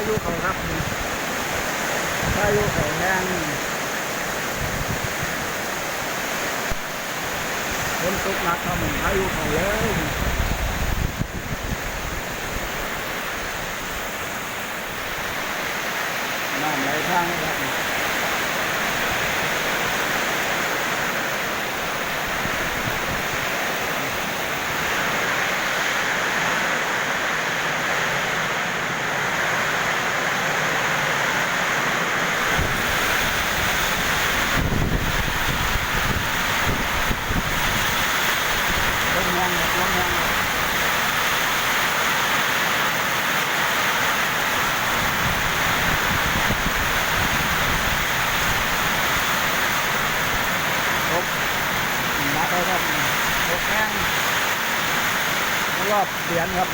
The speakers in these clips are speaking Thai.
ยุเขาครับพายุเขาแห้งฝนตกหนักครับพายุเขาเลยน้ำไหลทางครับลมแรงลมแรงตกหนักเลยครับตกแห้งรอบเดือนครับ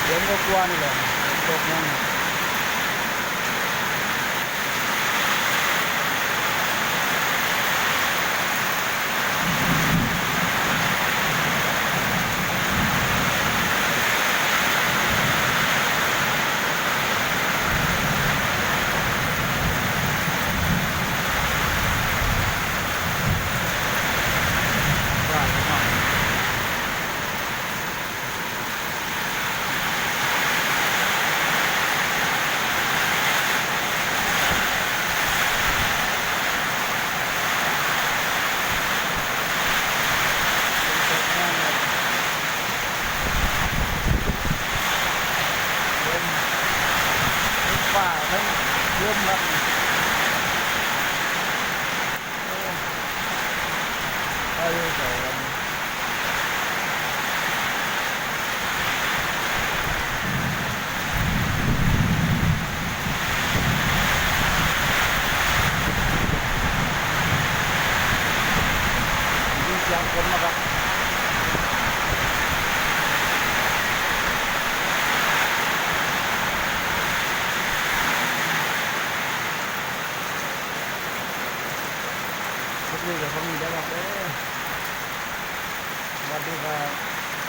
เดือนก็กลัวนี่แหละตกแห้งว่าครับป่าทั้งร่มครับพายุเขาครับยิงเสียงคนนะครับทุกทีเดี๋ยวเขามีได้หรอกเด้อสวัสดีครับ